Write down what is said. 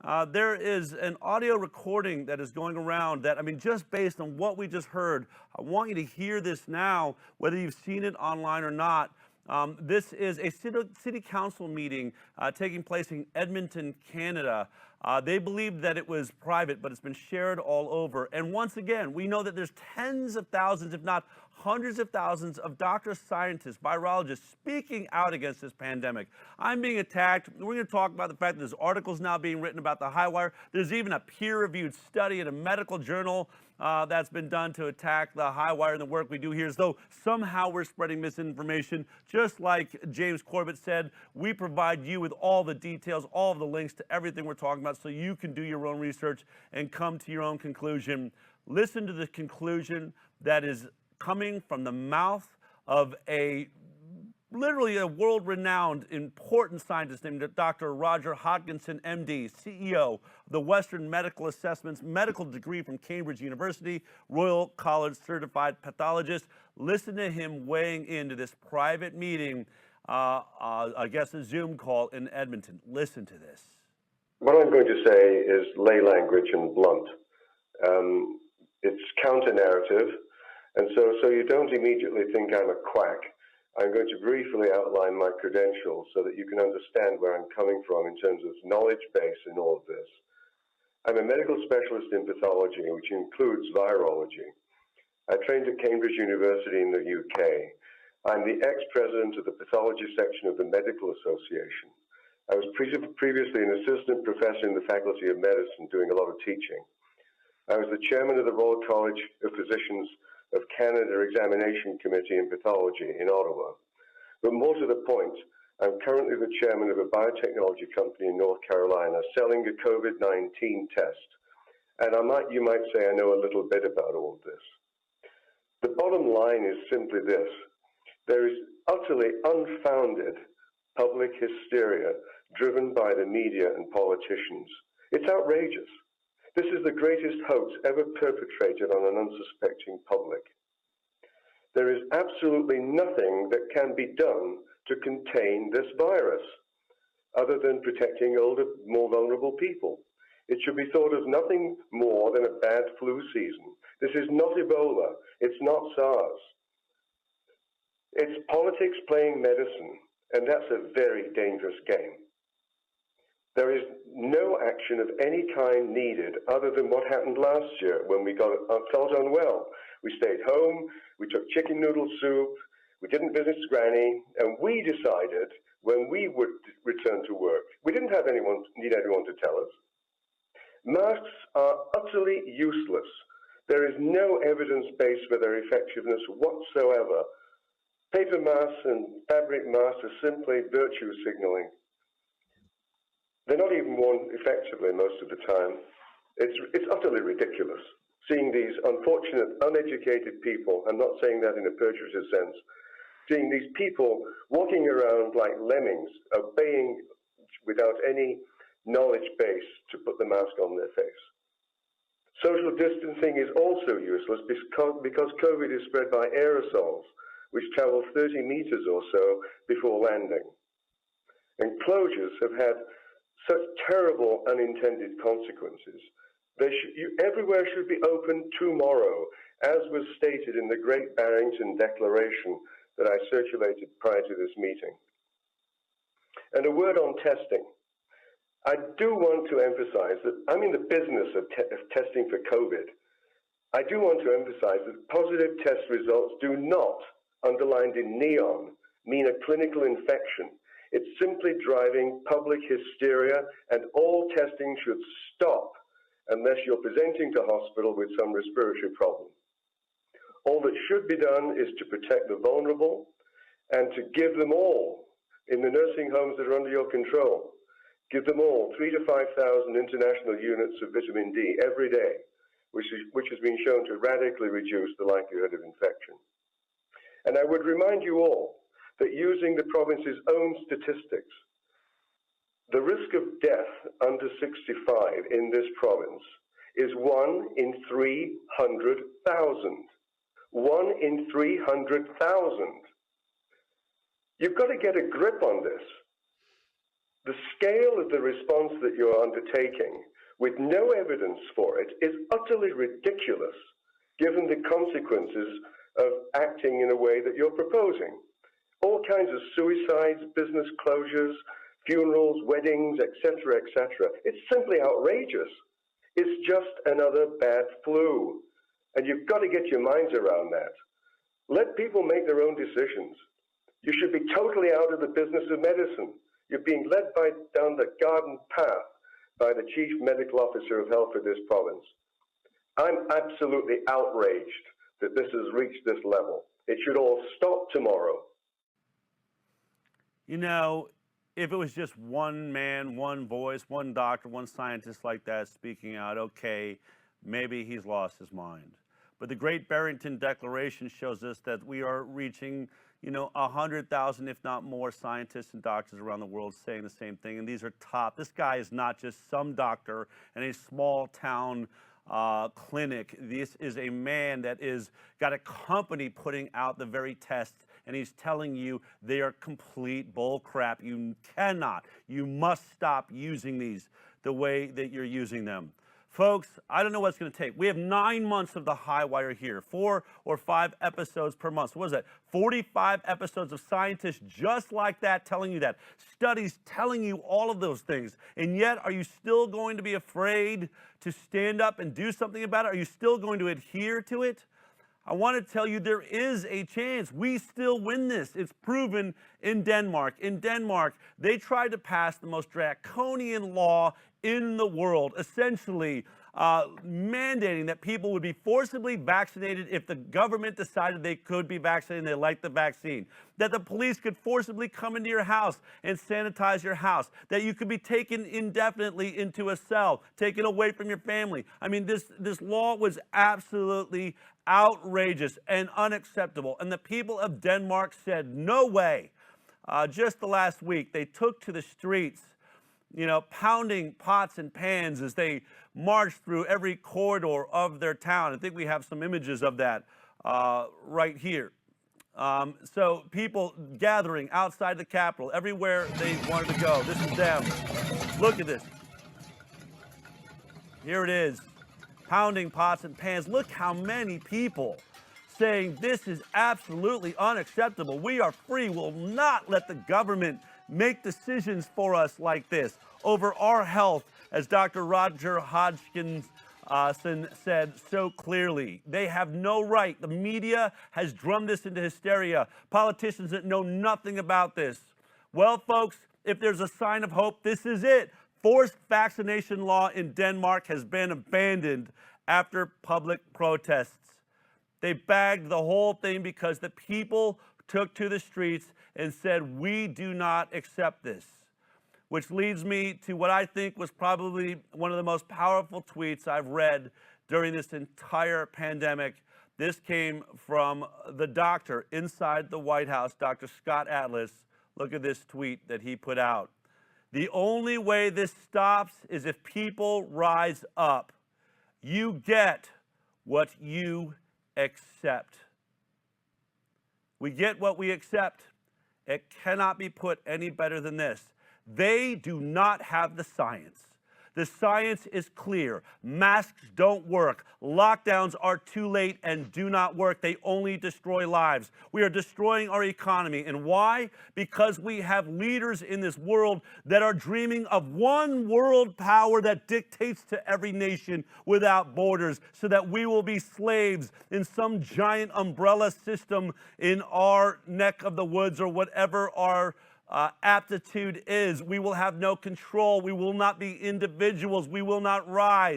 There is an audio recording that is going around that, I mean, just based on what we just heard, I want you to hear this now, whether you've seen it online or not. This is a city council meeting taking place in Edmonton, Canada. They believed that it was private, but it's been shared all over. And once again, we know that there's tens of thousands, if not hundreds of thousands of doctors, scientists, virologists speaking out against this pandemic. I'm being attacked. We're going to talk about the fact that there's articles now being written about the high wire. There's even a peer-reviewed study in a medical journal that's been done to attack the high wire and the work we do here, as though somehow we're spreading misinformation. Just like James Corbett said, we provide you with all the details, all of the links to everything we're talking about so you can do your own research and come to your own conclusion. Listen to the conclusion that is coming from the mouth of literally a world-renowned, important scientist named Dr. Roger Hodgkinson, MD, CEO of the Western Medical Assessments, medical degree from Cambridge University, Royal College certified pathologist. Listen to him weighing into this private meeting, I guess a Zoom call in Edmonton. Listen to this. What I'm going to say is lay language and blunt. It's counter-narrative, and so you don't immediately think I'm a quack. I'm going to briefly outline my credentials so that you can understand where I'm coming from in terms of knowledge base in all of this. I'm a medical specialist in pathology, which includes virology. I trained at Cambridge University in the UK. I'm the ex-president of the pathology section of the Medical Association. I was previously an assistant professor in the Faculty of Medicine doing a lot of teaching. I was the chairman of the Royal College of Physicians of Canada Examination Committee in Pathology in Ottawa. But more to the point, I'm currently the chairman of a biotechnology company in North Carolina selling a COVID-19 test. And you might say I know a little bit about all of this. The bottom line is simply this. There is utterly unfounded public hysteria driven by the media and politicians. It's outrageous. This is the greatest hoax ever perpetrated on an unsuspecting public. There is absolutely nothing that can be done to contain this virus other than protecting older, more vulnerable people. It should be thought of nothing more than a bad flu season. This is not Ebola. It's not SARS. It's politics playing medicine, and that's a very dangerous game. There is no action of any kind needed other than what happened last year when we felt unwell. We stayed home, we took chicken noodle soup, we didn't visit Granny, and we decided when we would return to work. We didn't need anyone to tell us. Masks are utterly useless. There is no evidence base for their effectiveness whatsoever. Paper masks and fabric masks are simply virtue signaling. They're not even worn effectively most of the time. It's utterly ridiculous seeing these unfortunate, uneducated people, I'm not saying that in a pejorative sense, seeing these people walking around like lemmings, obeying without any knowledge base to put the mask on their face. Social distancing is also useless because COVID is spread by aerosols, which travel 30 meters or so before landing. And closures have had such terrible unintended consequences. Everywhere should be open tomorrow, as was stated in the Great Barrington Declaration that I circulated prior to this meeting. And a word on testing. I do want to emphasize that I'm in the business of testing for COVID. I do want to emphasize that positive test results do not, underlined in neon, mean a clinical infection. It's simply driving public hysteria, and all testing should stop unless you're presenting to hospital with some respiratory problem. All that should be done is to protect the vulnerable and to give them all, in the nursing homes that are under your control, give them all 3,000 to 5,000 international units of vitamin D every day, which has been shown to radically reduce the likelihood of infection. And I would remind you all that using the province's own statistics, the risk of death under 65 in this province is 1 in 300,000. 1 in 300,000. You've got to get a grip on this. The scale of the response that you're undertaking, with no evidence for it, is utterly ridiculous, given the consequences of acting in a way that you're proposing. All kinds of suicides, business closures, funerals, weddings, etc., etc. It's simply outrageous. It's just another bad flu. And you've got to get your minds around that. Let people make their own decisions. You should be totally out of the business of medicine. You're being led down the garden path by the chief medical officer of health for this province. I'm absolutely outraged that this has reached this level. It should all stop tomorrow. You know, if it was just one man, one voice, one doctor, one scientist like that speaking out, okay, maybe he's lost his mind. But the Great Barrington Declaration shows us that we are reaching, 100,000, if not more, scientists and doctors around the world saying the same thing. And these are top. This guy is not just some doctor in a small town clinic. This is a man that is got a company putting out the very tests, and he's telling you they are complete bull crap. You must stop using these the way that you're using them. Folks, I don't know what it's going to take. We have 9 months of the High Wire here, 4 or 5 episodes per month. So what is that? 45 episodes of scientists just like that telling you that. Studies telling you all of those things. And yet, are you still going to be afraid to stand up and do something about it? Are you still going to adhere to it? I want to tell you there is a chance we still win this. It's proven in Denmark. In Denmark, they tried to pass the most draconian law in the world, essentially mandating that people would be forcibly vaccinated if the government decided they could be vaccinated and they liked the vaccine. That the police could forcibly come into your house and sanitize your house. That you could be taken indefinitely into a cell, taken away from your family. I mean, this law was absolutely outrageous and unacceptable. And the people of Denmark said, no way. Just the last week, they took to the streets, pounding pots and pans as they marched through every corridor of their town. I think we have some images of that right here. So people gathering outside the Capitol, everywhere they wanted to go. This is them. Look at this. Here it is, pounding pots and pans. Look how many people saying this is absolutely unacceptable. We are free. We'll not let the government make decisions for us like this over our health, as Dr. Roger Hodgkinson said so clearly. They have no right. The media has drummed this into hysteria. Politicians that know nothing about this. Well, folks, if there's a sign of hope, this is it. Forced vaccination law in Denmark has been abandoned after public protests. They bagged the whole thing because the people took to the streets and said, we do not accept this. Which leads me to what I think was probably one of the most powerful tweets I've read during this entire pandemic. This came from the doctor inside the White House, Dr. Scott Atlas. Look at this tweet that he put out. The only way this stops is if people rise up. You get what you accept. We get what we accept. It cannot be put any better than this. They do not have the science. The science is clear. Masks don't work. Lockdowns are too late and do not work. They only destroy lives. We are destroying our economy. And why? Because we have leaders in this world that are dreaming of one world power that dictates to every nation without borders, so that we will be slaves in some giant umbrella system in our neck of the woods or whatever our aptitude is. We will have no control. We will not be individuals. We will not rise.